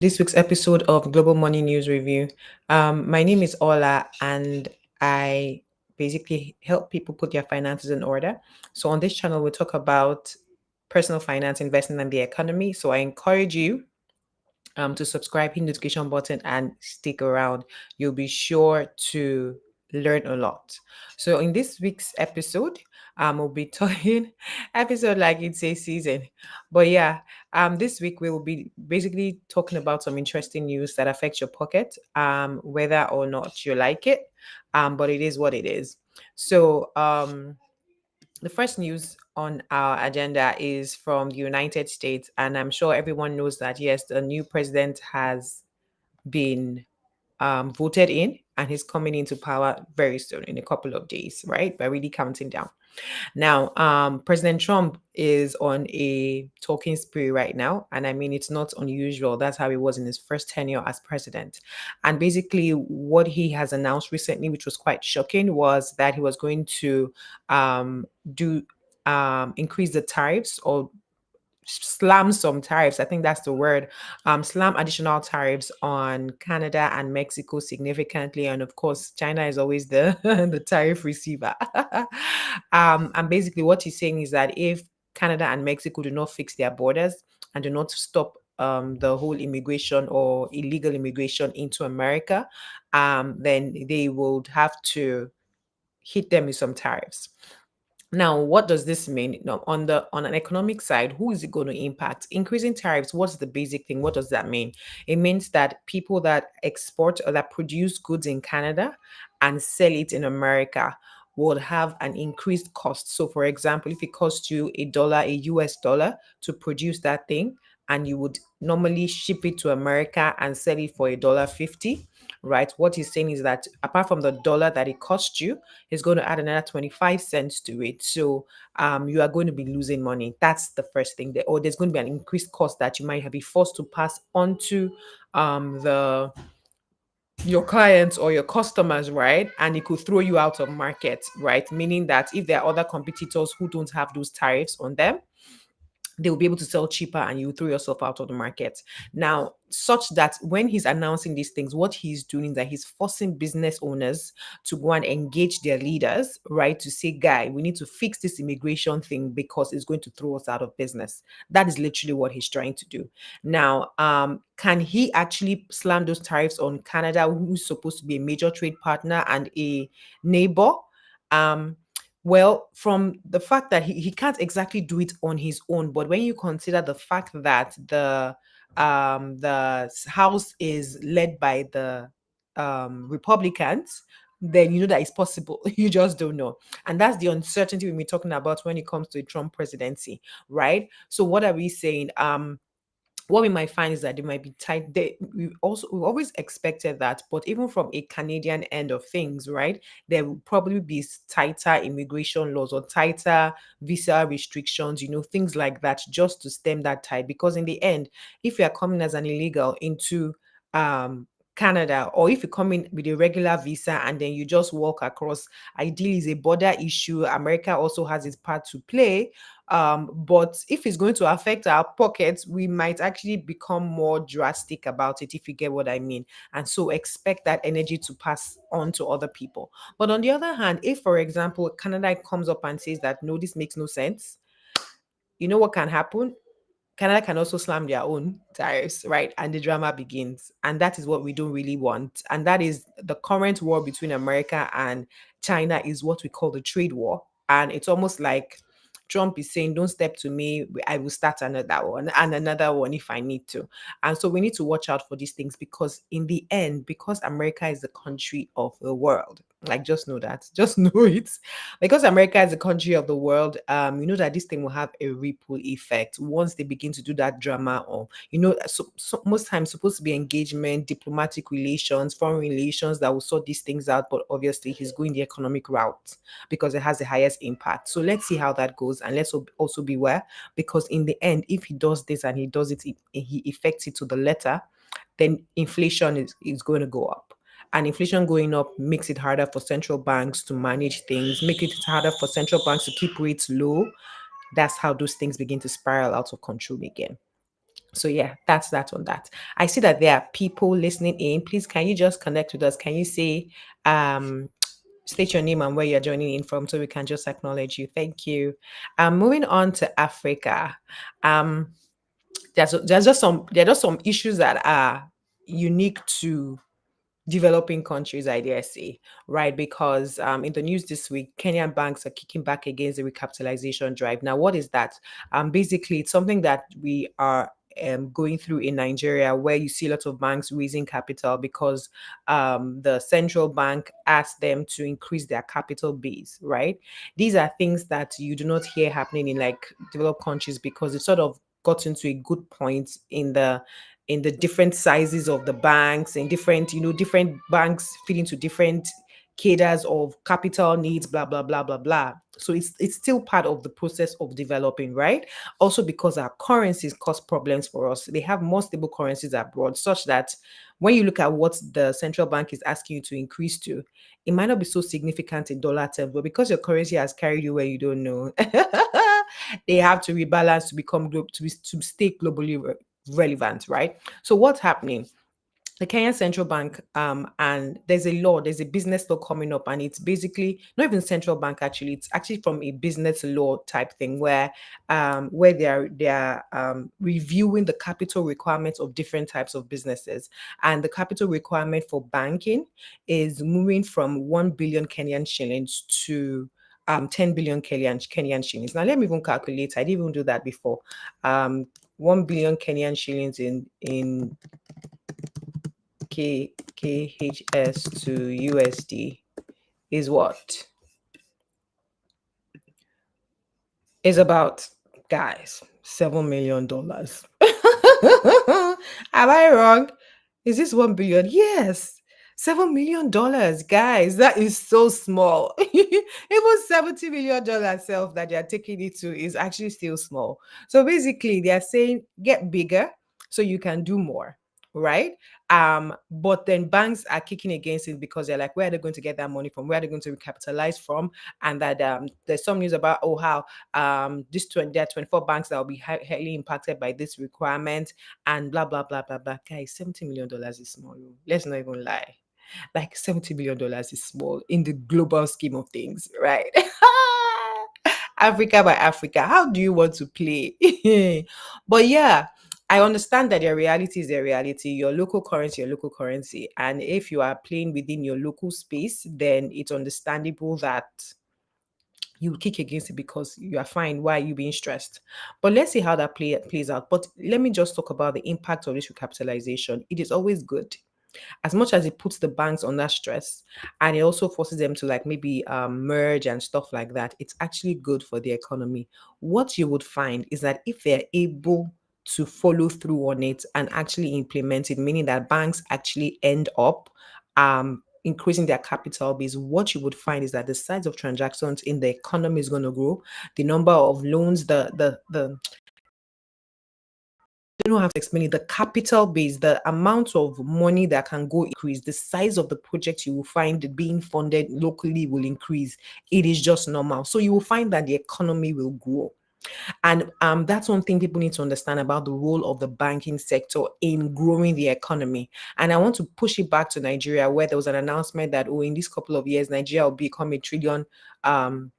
this week's episode of Global Money News Review. My name is Ola, and I basically help people put their finances in order. So, on this channel, we talk about personal finance, investing, and the economy. So, I encourage you to subscribe, hit the notification button, and stick around. You'll be sure to learn a lot. So in this week's episode, we'll be talking episode like it's a season. But yeah, this week we will be basically talking about some interesting news that affects your pocket, whether or not you like it. But it is what it is. So the first news on our agenda is from the United States, and I'm sure everyone knows that yes, the new president has been voted in, and he's coming into power very soon in a couple of days, right? We're really counting down. Now, President Trump is on a talking spree right now. And I mean, it's not unusual. That's how he was in his first tenure as president. And basically, what he has announced recently, which was quite shocking, was that he was going to do increase the tariffs or slam some tariffs. I think that's the word. Slam additional tariffs on Canada and Mexico significantly, and of course, China is always the the tariff receiver. And basically, what he's saying is that if Canada and Mexico do not fix their borders and do not stop the whole immigration or illegal immigration into America, then they would have to hit them with some tariffs. Now, what does this mean? Now, on an economic side, who is it going to impact? Increasing tariffs, what's the basic thing? What does that mean? It means that people that export or that produce goods in Canada and sell it in America will have an increased cost. So, for example, if it costs you a US dollar to produce that thing, and you would normally ship it to America and sell it for $1.50, right? What he's saying is that apart from the dollar that it cost you, he's going to add another 25 cents to it. So you are going to be losing money. That's the first thing. Or there's going to be an increased cost that you might be forced to pass on to the your clients or your customers, right? And it could throw you out of market, right? Meaning that if there are other competitors who don't have those tariffs on them, they will be able to sell cheaper and you throw yourself out of the market. Now, such that when he's announcing these things, what he's doing is that he's forcing business owners to go and engage their leaders, right? To say, guy, we need to fix this immigration thing because it's going to throw us out of business. That is literally what he's trying to do. Now, can he actually slam those tariffs on Canada, who's supposed to be a major trade partner and a neighbor? Well, from the fact that he can't exactly do it on his own, but when you consider the fact that the House is led by the Republicans, then you know that it's possible. You just don't know. And that's the uncertainty we've been talking about when it comes to the Trump presidency, right? So what are we saying? What we might find is that they might be tight. We've always expected that, but even from a Canadian end of things, right, there will probably be tighter immigration laws or tighter visa restrictions, things like that, just to stem that tide. Because in the end, if you are coming as an illegal into Canada, or if you come in with a regular visa and then you just walk across, ideally is a border issue. America also has its part to play, but if it's going to affect our pockets, we might actually become more drastic about it, if you get what I mean. And so expect that energy to pass on to other people. But on the other hand, if, for example, Canada comes up and says that no, this makes no sense, you know what can happen? Canada can also slam their own tariffs, right? And the drama begins. And that is what we don't really want. And that is the current war between America and China, is what we call the trade war. And it's almost like Trump is saying, don't step to me. I will start another one and another one if I need to. And so we need to watch out for these things, because in the end, because America is the country of the world, like just know that, just know it. Because America is the country of the world, you know that this thing will have a ripple effect once they begin to do that drama. Or so most times supposed to be engagement, diplomatic relations, foreign relations that will sort these things out. But obviously, he's going the economic route because it has the highest impact. So let's see how that goes, and let's also beware, because in the end, if he does this and he does it, he effects it to the letter, then inflation is going to go up. And inflation going up makes it harder for central banks to manage things, make it harder for central banks to keep rates low. That's how those things begin to spiral out of control again. So yeah, that's that on that. I see that there are people listening in. Please, can you just connect with us? Can you say state your name and where you're joining in from so we can just acknowledge you? Thank you. Moving on to Africa. Um there are just some issues that are unique to developing countries, I dare say, right? Because in the news this week, Kenyan banks are kicking back against the recapitalization drive. Now, what is that? Basically, it's something that we are going through in Nigeria, where you see lots of banks raising capital because the central bank asked them to increase their capital base, right? These are things that you do not hear happening in like developed countries because it sort of got into a good point in the different sizes of the banks and different, different banks fit into different cadres of capital needs, blah, blah, blah, blah, blah. So it's still part of the process of developing, right? Also because our currencies cause problems for us. They have more stable currencies abroad, such that when you look at what the central bank is asking you to increase to, it might not be so significant in dollar terms, but because your currency has carried you where you don't know, they have to rebalance to become to stay globally relevant, right? So what's happening? The Kenyan Central Bank, and there's a business law coming up, and it's basically not even central bank actually. It's actually from a business law type thing where they are reviewing the capital requirements of different types of businesses, and the capital requirement for banking is moving from 1 billion Kenyan shillings to 10 billion Kenyan shillings. Now let me even calculate. I didn't even do that before. 1 billion Kenyan shillings in KHS to USD is what? Is about, guys, $7 million. Am I wrong? Is this 1 billion? Yes. $7 million, guys. That is so small. Even $70 million self that they're taking it to is actually still small. So basically, they're saying get bigger so you can do more, right? But then banks are kicking against it because they're like, where are they going to get that money from? Where are they going to recapitalize from? And that there's some news about how there are 24 banks that will be highly impacted by this requirement and blah blah blah blah blah. Guys, $70 million is small. Let's not even lie. Like $70 million is small in the global scheme of things, right? Africa by Africa. How do you want to play? But yeah, I understand that your reality is your reality, your local currency. And if you are playing within your local space, then it's understandable that you kick against it because you are fine. Why are you being stressed? But let's see how that plays out. But let me just talk about the impact of this recapitalization. It is always good as much as it puts the banks under stress and it also forces them to like maybe merge and stuff like that. It's actually good for the economy. What you would find is that if they're able to follow through on it and actually implement it, meaning that banks actually end up increasing their capital base, what you would find is that the size of transactions in the economy is going to grow, the number of loans, the don't know how to explain it. The capital base, the amount of money that can go increase, the size of the project you will find being funded locally will increase. It is just normal. So you will find that the economy will grow. And that's one thing people need to understand about the role of the banking sector in growing the economy. And I want to push it back to Nigeria, where there was an announcement that, oh, in this couple of years, Nigeria will become a trillion um,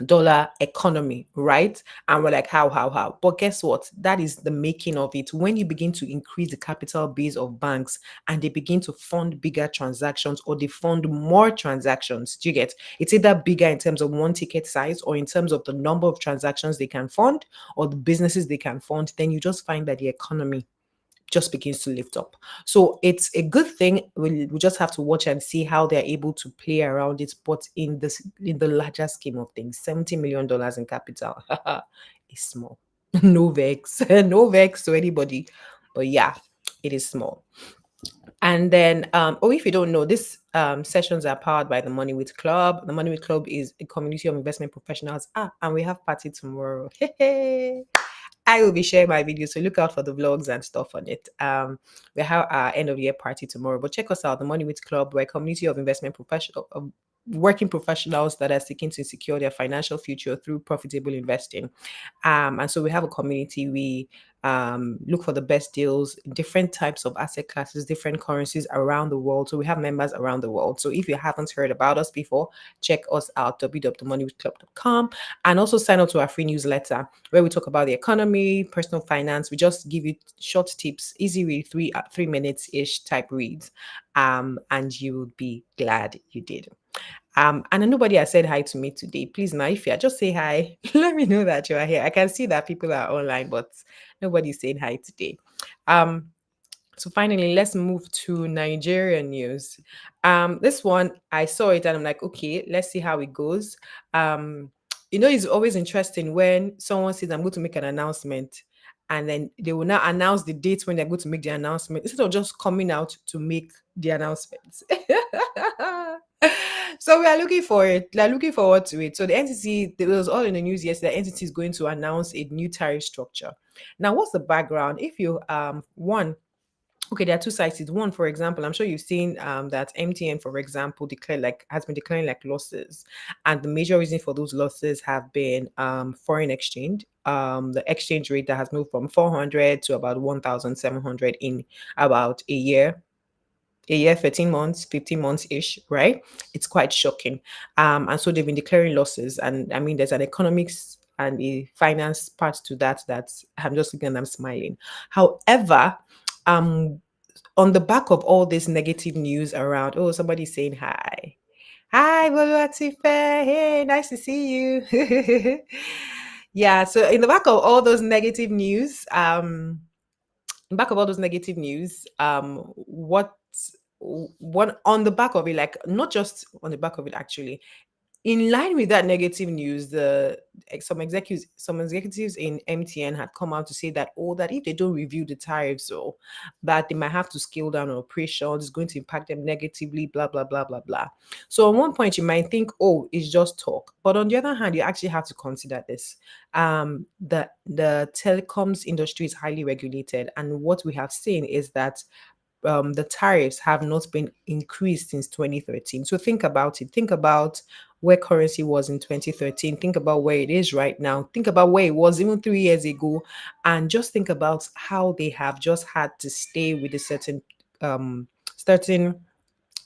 dollar economy, right? And we're like, how? But guess what? That is the making of it. When you begin to increase the capital base of banks and they begin to fund bigger transactions or they fund more transactions, do you get? It's either bigger in terms of one ticket size or in terms of the number of transactions they can fund or the businesses they can fund, then you just find that the economy just begins to lift up. So it's a good thing. We just have to watch and see how they're able to play around it. But in the larger scheme of things, $70 million in capital is small. No vex, no vex to anybody. But yeah, it is small. And then, if you don't know, these sessions are powered by the Money with Club. The Money with Club is a community of investment professionals. And we have party tomorrow. I will be sharing my videos, so look out for the vlogs and stuff on it. We have our end of year party tomorrow, but check us out, the Money with Club. We're a community of investment professionals. working professionals that are seeking to secure their financial future through profitable investing. And so we have a community. We look for the best deals in different types of asset classes, different currencies around the world. So we have members around the world. So if you haven't heard about us before, check us out, www.themoneywithclub.com, and also sign up to our free newsletter where we talk about the economy, personal finance. We just give you short tips, easy read, 3 minutes ish type reads, and you will be glad you did. And nobody has said hi to me today. Please, now, if you just say hi, let me know that you are here. I can see that people are online, but nobody's saying hi today. Um, so finally, let's move to Nigerian news. This one, I saw it and I'm like, okay, let's see how it goes. It's always interesting when someone says, I'm going to make an announcement, and then they will now announce the date when they're going to make the announcement instead of just coming out to make the announcements. So we are looking for it. They're looking forward to it. So the NCC, it was all in the news yesterday. The NCC is going to announce a new tariff structure. Now, what's the background? If you one Okay, there are two sides. One, for example, I'm sure you've seen that MTN, for example, has been declaring like losses, and the major reason for those losses have been foreign exchange. The exchange rate that has moved from 400 to about 1,700 in about a year, 13 months, 15 months ish, right? It's quite shocking. And so they've been declaring losses. And I mean, there's an economics and a finance part to that I'm just looking and I'm smiling. However, um, on the back of all this negative news around, oh, somebody's saying hi. Hi, Boluwatife. Hey, nice to see you. Yeah, so in the back of all those negative news, back of all those negative news, what one on the back of it, like not just on the back of it, actually, in line with that negative news, some executives in MTN had come out to say that, oh, that if they don't review the tariffs, so that they might have to scale down on operations, it's going to impact them negatively, blah blah blah blah blah. So on one point you might think, oh, it's just talk, but on the other hand, you actually have to consider this. The telecoms industry is highly regulated, and what we have seen is that the tariffs have not been increased since 2013. So think about it. Think about where currency was in 2013. Think about where it is right now. Think about where it was even 3 years ago. And just think about how they have just had to stay with a um, certain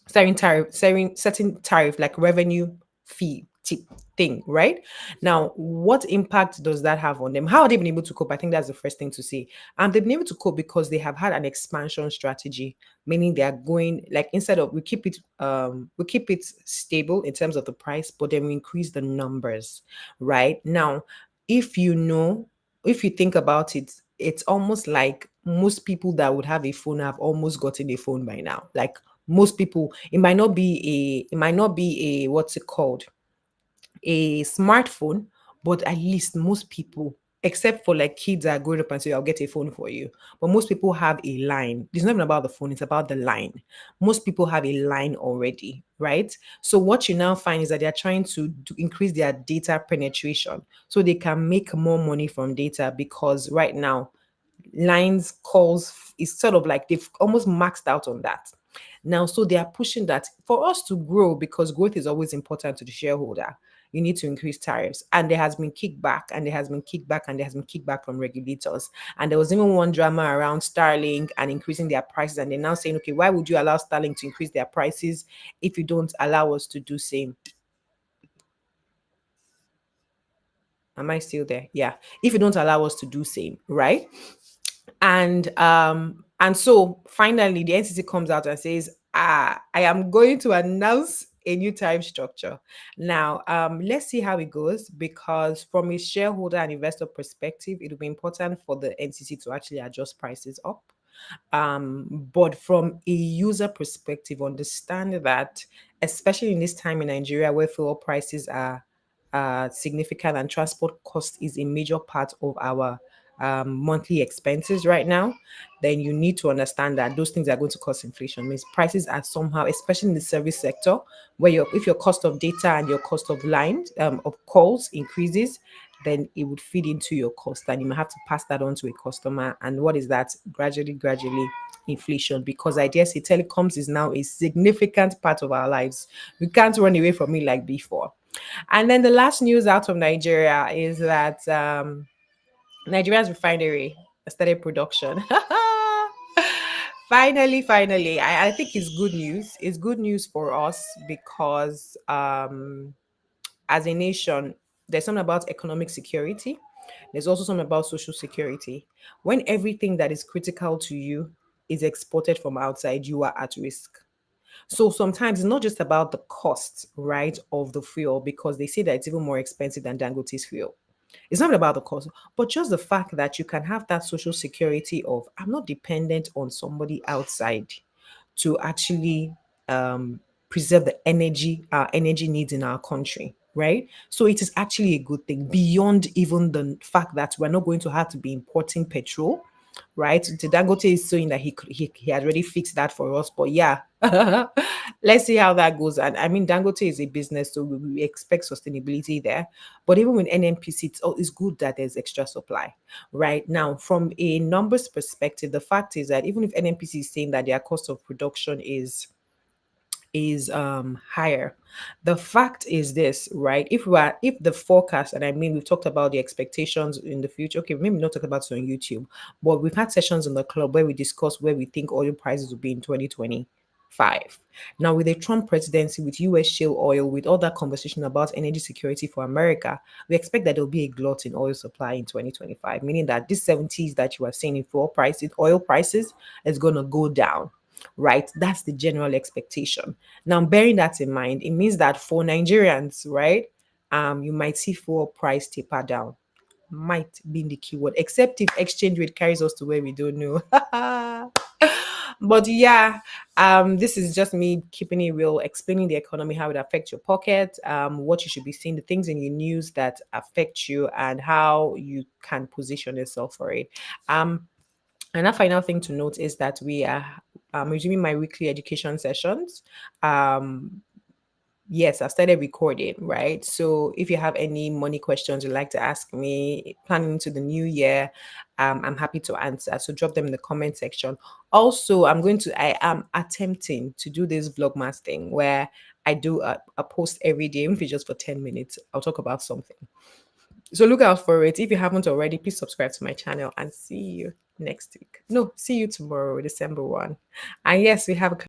certain tariff like revenue fee tip thing, right? Now, what impact does that have on them? How have they been able to cope? I think that's the first thing to say. They've been able to cope because they have had an expansion strategy, meaning they are going like, instead of we keep it stable in terms of the price, but then we increase the numbers, right? Now, if you know, if you think about it, it's almost like most people that would have a phone have almost gotten a phone by now. Like most people, it might not be a, what's it called, a smartphone, but at least most people, except for like kids that are growing up and say, I'll get a phone for you. But most people have a line. It's not even about the phone, it's about the line. Most people have a line already, right? So what you now find is that they're trying to increase their data penetration so they can make more money from data, because right now lines calls is sort of like they've almost maxed out on that. Now, so they are pushing that for us to grow, because growth is always important to the shareholder. You need to increase tariffs. And there has been kickback, and there has been kickback, and there has been kickback from regulators. And there was even one drama around Starlink and increasing their prices. And they're now saying, okay, why would you allow Starlink to increase their prices if you don't allow us to do same? Am I still there? Yeah. If you don't allow us to do same, right? And so finally the NCC comes out and says, I am going to announce a new tariff structure. Now, let's see how it goes, because from a shareholder and investor perspective, it will be important for the NCC to actually adjust prices up. But from a user perspective, understand that, especially in this time in Nigeria where fuel prices are significant and transport cost is a major part of our monthly expenses right now, then you need to understand that those things are going to cause inflation. Means prices are somehow, especially in the service sector, where if your cost of data and your cost of lines of calls increases, then it would feed into your cost, and you might have to pass that on to a customer. And what is that? Gradually, inflation, because I dare say telecoms is now a significant part of our lives. We can't run away from it like before. And then the last news out of Nigeria is that Nigeria's refinery started production. Finally, I think it's good news. It's good news for us because as a nation, there's something about economic security. There's also something about social security. When everything that is critical to you is exported from outside, you are at risk. So sometimes it's not just about the cost, right, of the fuel, because they say that it's even more expensive than Dangote's fuel. It's not about the cost, but just the fact that you can have that social security of I'm not dependent on somebody outside to actually preserve the energy, our energy needs in our country, right? So it is actually a good thing beyond even the fact that we're not going to have to be importing petrol, right? The Dangote is saying that he had already fixed that for us, but yeah, let's see how that goes. And I mean, Dangote is a business, so we expect sustainability there. But even with NNPC, it's good that there's extra supply. Right now, from a numbers perspective, the fact is that even if NNPC is saying that their cost of production is higher, the fact is this, right? If the forecast, and I mean we've talked about the expectations in the future, okay, maybe not talk about it on YouTube, but we've had sessions in the club where we discuss where we think oil prices will be in 2025. Now, with the Trump presidency, with US shale oil, with all that conversation about energy security for America, we expect that there'll be a glut in oil supply in 2025, meaning that this 70s that you are seeing in fuel prices, oil prices, is going to go down, right? That's the general expectation. Now, bearing that in mind, it means that for Nigerians, right, you might see fuel price taper down. Might be the keyword, except if exchange rate carries us to where we don't know. But yeah, this is just me keeping it real, explaining the economy, how it affects your pocket, what you should be seeing, the things in your news that affect you, and how you can position yourself for it. And a final thing to note is that we are resuming my weekly education sessions. Um, yes, I've started recording, right? So if you have any money questions you'd like to ask me, planning into the new year, I'm happy to answer. So drop them in the comment section. Also, I am attempting to do this vlogmas thing where I do a post every day, even if it's just for 10 minutes. I'll talk about something. So look out for it. If you haven't already, please subscribe to my channel and see you next week. No, see you tomorrow, December 1. And yes, we have a